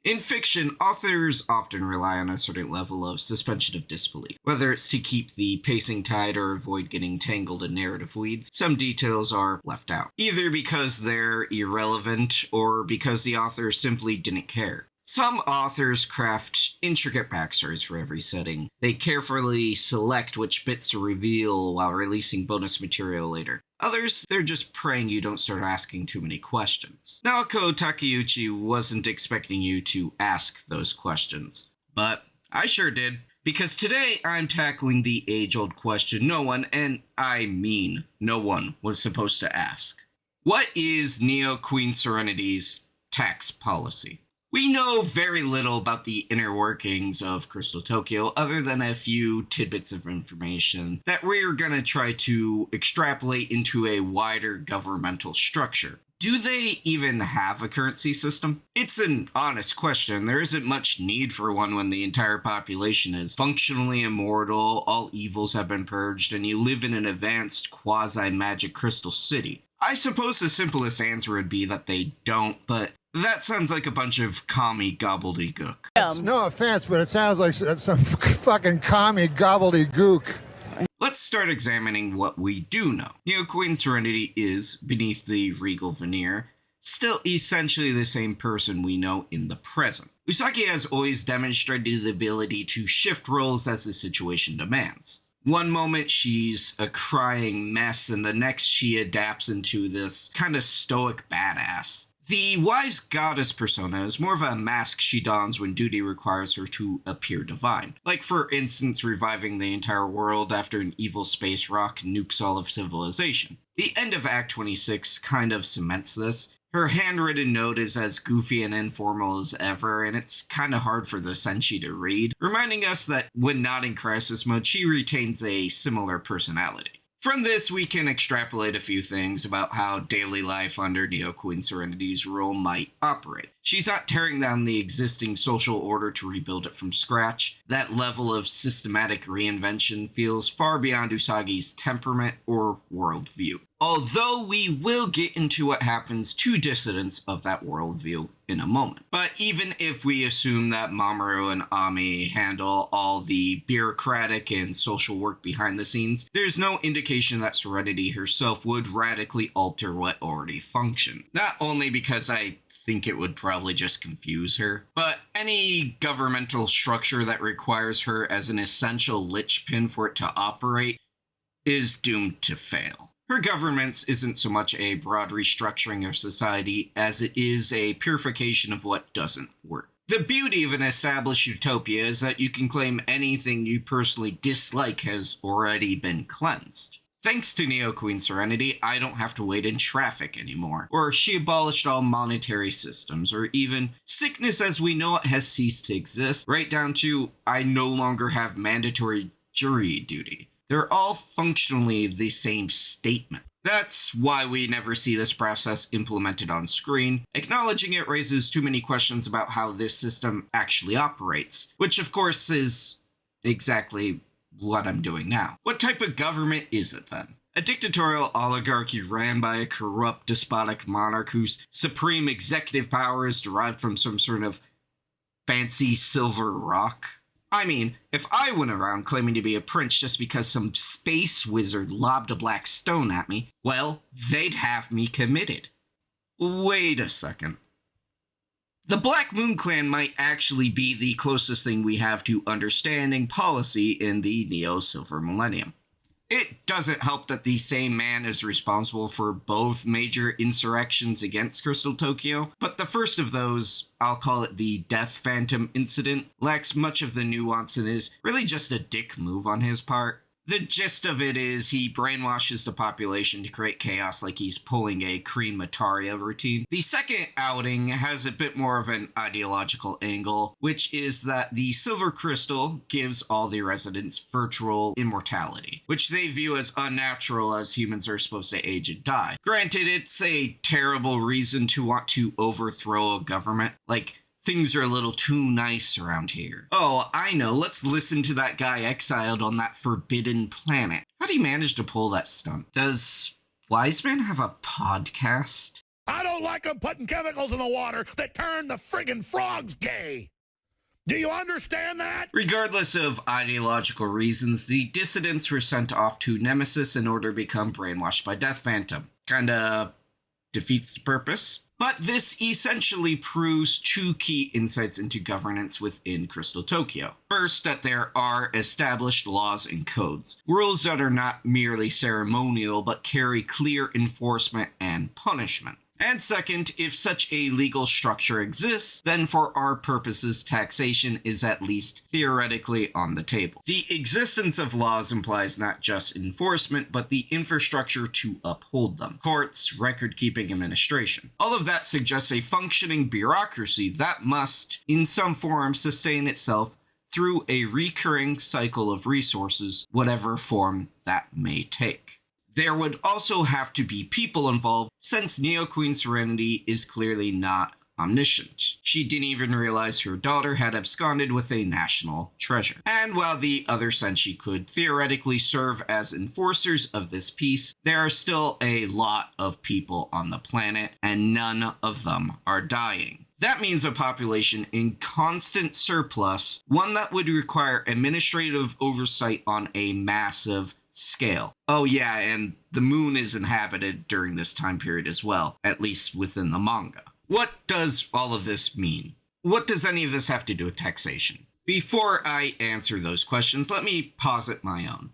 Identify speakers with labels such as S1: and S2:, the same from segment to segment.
S1: In fiction, authors often rely on a certain level of suspension of disbelief. Whether it's to keep the pacing tight or avoid getting tangled in narrative weeds, some details are left out, either because they're irrelevant or because the author simply didn't care. Some authors craft intricate backstories for every setting. They carefully select which bits to reveal while releasing bonus material later. Others, they're just praying you don't start asking too many questions. Naoko Takeuchi wasn't expecting you to ask those questions, but I sure did. Because today I'm tackling the age-old question no one, and I mean no one, was supposed to ask. What is Neo-Queen Serenity's tax policy? We know very little about the inner workings of Crystal Tokyo other than a few tidbits of information that we're gonna try to extrapolate into a wider governmental structure. Do they even have a currency system? It's an honest question. There isn't much need for one when the entire population is functionally immortal, all evils have been purged, and you live in an advanced quasi-magic crystal city. I suppose the simplest answer would be that they don't, but that sounds like a bunch of commie gobbledygook.
S2: No offense, but it sounds like some fucking commie gobbledygook.
S1: Let's start examining what we do know. Neo-Queen Serenity is, beneath the regal veneer, still essentially the same person we know in the present. Usagi has always demonstrated the ability to shift roles as the situation demands. One moment she's a crying mess, and the next she adapts into this kind of stoic badass. The wise goddess persona is more of a mask she dons when duty requires her to appear divine. Like, for instance, reviving the entire world after an evil space rock nukes all of civilization. The end of Act 26 kind of cements this. Her handwritten note is as goofy and informal as ever, and it's kind of hard for the Senshi to read, reminding us that when not in crisis mode, she retains a similar personality. From this, we can extrapolate a few things about how daily life under Neo-Queen Serenity's rule might operate. She's not tearing down the existing social order to rebuild it from scratch. That level of systematic reinvention feels far beyond Usagi's temperament or worldview. Although we will get into what happens to dissidents of that worldview in a moment. But even if we assume that Mamoru and Ami handle all the bureaucratic and social work behind the scenes, there's no indication that Serenity herself would radically alter what already functioned. Not only because I think it would probably just confuse her, but any governmental structure that requires her as an essential linchpin for it to operate is doomed to fail. Her governance isn't so much a broad restructuring of society as it is a purification of what doesn't work. The beauty of an established utopia is that you can claim anything you personally dislike has already been cleansed. Thanks to Neo-Queen Serenity, I don't have to wait in traffic anymore, or she abolished all monetary systems, or even sickness as we know it has ceased to exist, right down to I no longer have mandatory jury duty. They're all functionally the same statement. That's why we never see this process implemented on screen. Acknowledging it raises too many questions about how this system actually operates, which of course is exactly what I'm doing now. What type of government is it then? A dictatorial oligarchy ran by a corrupt, despotic monarch whose supreme executive power is derived from some sort of fancy silver rock? I mean, if I went around claiming to be a prince just because some space wizard lobbed a black stone at me, well, they'd have me committed. Wait a second. The Black Moon Clan might actually be the closest thing we have to understanding policy in the Neo-Silver Millennium. It doesn't help that the same man is responsible for both major insurrections against Crystal Tokyo, but the first of those, I'll call it the Death Phantom incident, lacks much of the nuance and is really just a dick move on his part. The gist of it is he brainwashes the population to create chaos like he's pulling a Cream Mataria routine. The second outing has a bit more of an ideological angle, which is that the Silver Crystal gives all the residents virtual immortality, which they view as unnatural as humans are supposed to age and die. Granted, it's a terrible reason to want to overthrow a government, like, things are a little too nice around here. Oh, I know, let's listen to that guy exiled on that forbidden planet. How do you manage to pull that stunt? Does Wiseman have a podcast?
S3: I don't like them putting chemicals in the water that turn the friggin' frogs gay. Do you understand that?
S1: Regardless of ideological reasons, the dissidents were sent off to Nemesis in order to become brainwashed by Death Phantom. Kinda defeats the purpose. But this essentially proves two key insights into governance within Crystal Tokyo. First, that there are established laws and codes, rules that are not merely ceremonial but carry clear enforcement and punishment. And second, if such a legal structure exists, then for our purposes, taxation is at least theoretically on the table. The existence of laws implies not just enforcement, but the infrastructure to uphold them. Courts, record-keeping, administration. All of that suggests a functioning bureaucracy that must, in some form, sustain itself through a recurring cycle of resources, whatever form that may take. There would also have to be people involved, since Neo-Queen Serenity is clearly not omniscient. She didn't even realize her daughter had absconded with a national treasure. And while the other Senshi could theoretically serve as enforcers of this peace, there are still a lot of people on the planet, and none of them are dying. That means a population in constant surplus, one that would require administrative oversight on a massive scale. Oh yeah, and the moon is inhabited during this time period as well, at least within the manga. What does all of this mean? What does any of this have to do with taxation? Before I answer those questions, let me posit my own.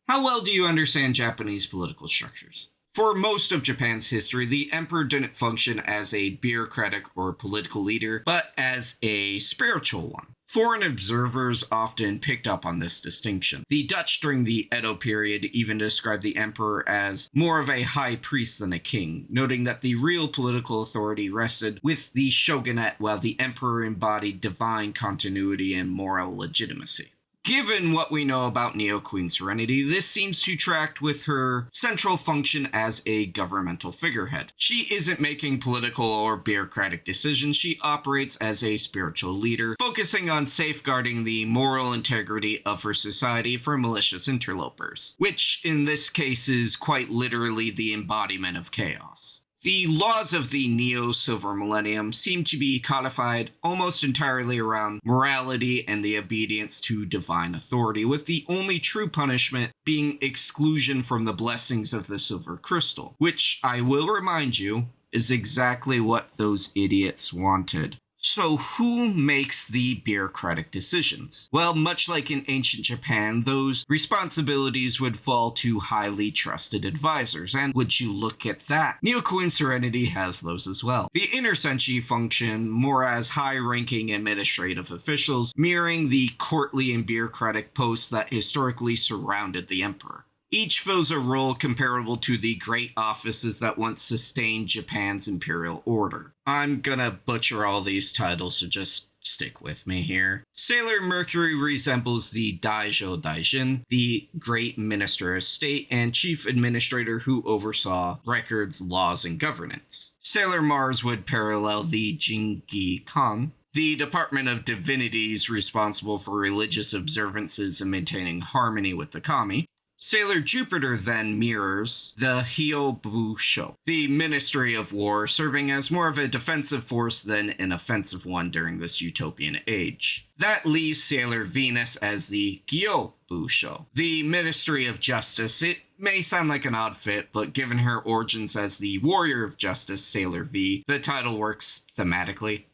S1: How well do you understand Japanese political structures? For most of Japan's history, the emperor didn't function as a bureaucratic or political leader, but as a spiritual one. Foreign observers often picked up on this distinction. The Dutch during the Edo period even described the emperor as more of a high priest than a king, noting that the real political authority rested with the shogunate while the emperor embodied divine continuity and moral legitimacy. Given what we know about Neo-Queen Serenity, this seems to track with her central function as a governmental figurehead. She isn't making political or bureaucratic decisions, she operates as a spiritual leader, focusing on safeguarding the moral integrity of her society from malicious interlopers, which in this case is quite literally the embodiment of chaos. The laws of the Neo-Silver Millennium seem to be codified almost entirely around morality and the obedience to divine authority, with the only true punishment being exclusion from the blessings of the Silver Crystal, which, I will remind you, is exactly what those idiots wanted. So who makes the bureaucratic decisions? Well, much like in ancient Japan, those responsibilities would fall to highly trusted advisors, and would you look at that, Neo-Queen Serenity has those as well. The inner Senshi function more as high-ranking administrative officials, mirroring the courtly and bureaucratic posts that historically surrounded the emperor. Each fills a role comparable to the great offices that once sustained Japan's imperial order. I'm gonna butcher all these titles, so just stick with me here. Sailor Mercury resembles the Daijo Daijin, the Great Minister of State and Chief Administrator who oversaw records, laws, and governance. Sailor Mars would parallel the Jingi Kan, the Department of Divinities responsible for religious observances and maintaining harmony with the kami. Sailor Jupiter then mirrors the Hyobusho, the Ministry of War, serving as more of a defensive force than an offensive one during this utopian age. That leaves Sailor Venus as the Gyobusho, the Ministry of Justice. It may sound like an odd fit, but given her origins as the Warrior of Justice, Sailor V, the title works thematically.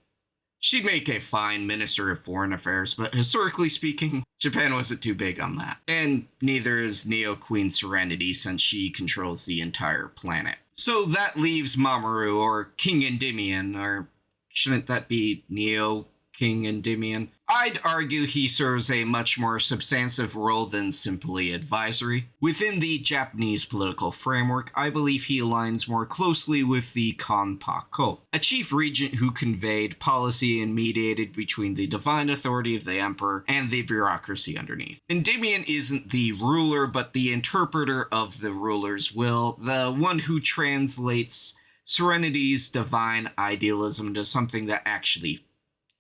S1: She'd make a fine Minister of Foreign Affairs, but historically speaking, Japan wasn't too big on that. And neither is Neo-Queen Serenity, since she controls the entire planet. So that leaves Mamoru, or King Endymion, or shouldn't that be Neo-King Endymion? I'd argue he serves a much more substantive role than simply advisory. Within the Japanese political framework, I believe he aligns more closely with the Kanpako, a chief regent who conveyed policy and mediated between the divine authority of the emperor and the bureaucracy underneath. Endymion isn't the ruler, but the interpreter of the ruler's will, the one who translates Serenity's divine idealism to something that actually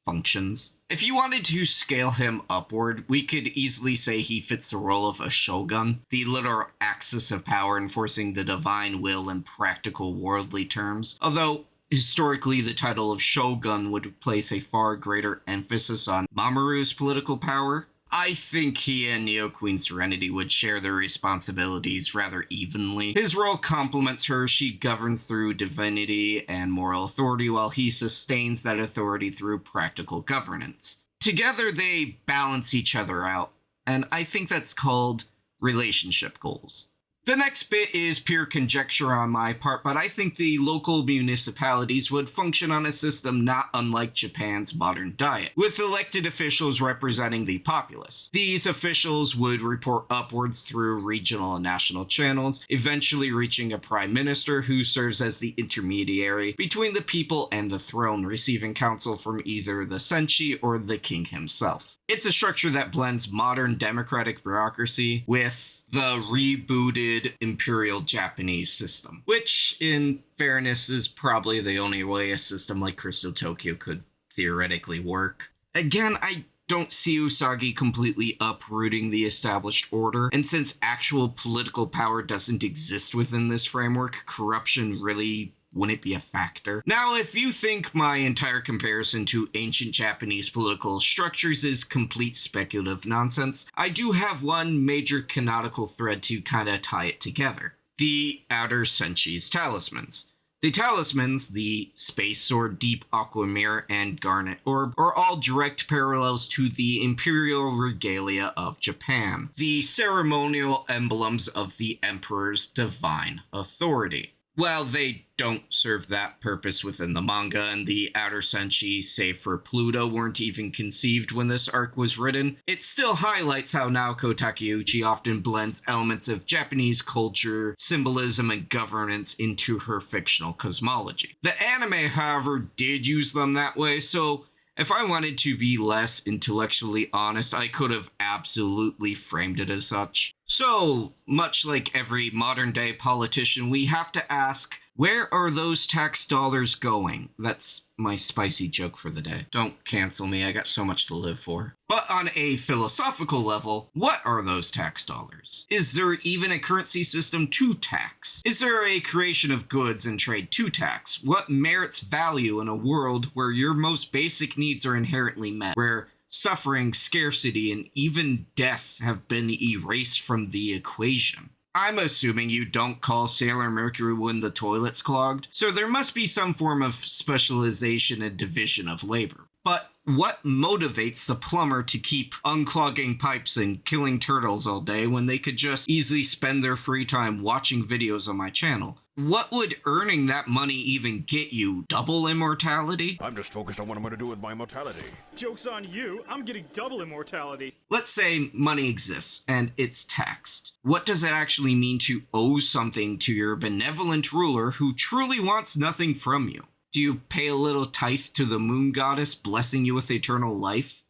S1: functions. If you wanted to scale him upward, we could easily say he fits the role of a shogun, the literal axis of power enforcing the divine will in practical worldly terms, although historically the title of shogun would place a far greater emphasis on Mamoru's political power. I think he and Neo-Queen Serenity would share their responsibilities rather evenly. His role complements her. She governs through divinity and moral authority, while he sustains that authority through practical governance. Together, they balance each other out, and I think that's called relationship goals. The next bit is pure conjecture on my part, but I think the local municipalities would function on a system not unlike Japan's modern Diet, with elected officials representing the populace. These officials would report upwards through regional and national channels, eventually reaching a prime minister who serves as the intermediary between the people and the throne, receiving counsel from either the senshi or the king himself. It's a structure that blends modern democratic bureaucracy with the rebooted Imperial Japanese system, which, in fairness, is probably the only way a system like Crystal Tokyo could theoretically work. Again, I don't see Usagi completely uprooting the established order, and since actual political power doesn't exist within this framework, corruption really wouldn't be a factor. Now, if you think my entire comparison to ancient Japanese political structures is complete speculative nonsense, I do have one major canonical thread to kinda tie it together. The Outer Senshi's talismans. The talismans, the Space Sword, Deep Aqua Mirror, and Garnet Orb, are all direct parallels to the imperial regalia of Japan, the ceremonial emblems of the emperor's divine authority. While they don't serve that purpose within the manga, and the Outer Senshi, save for Pluto, weren't even conceived when this arc was written, it still highlights how Naoko Takeuchi often blends elements of Japanese culture, symbolism, and governance into her fictional cosmology. The anime, however, did use them that way, so if I wanted to be less intellectually honest, I could have absolutely framed it as such. So, much like every modern-day politician, we have to ask, where are those tax dollars going? That's my spicy joke for the day. Don't cancel me, I got so much to live for. But on a philosophical level, what are those tax dollars? Is there even a currency system to tax? Is there a creation of goods and trade to tax? What merits value in a world where your most basic needs are inherently met, where suffering, scarcity, and even death have been erased from the equation? I'm assuming you don't call Sailor Mercury when the toilet's clogged, so there must be some form of specialization and division of labor. But what motivates the plumber to keep unclogging pipes and killing turtles all day when they could just easily spend their free time watching videos on my channel? What would earning that money even get you? Double immortality?
S3: I'm just focused on what I'm going to do with my mortality.
S4: Joke's on you, I'm getting double immortality.
S1: Let's say money exists and it's taxed. What does it actually mean to owe something to your benevolent ruler who truly wants nothing from you? Do you pay a little tithe to the moon goddess blessing you with eternal life?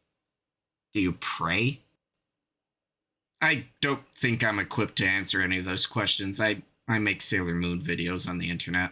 S1: Do you pray? I don't think I'm equipped to answer any of those questions. I make Sailor Moon videos on the internet.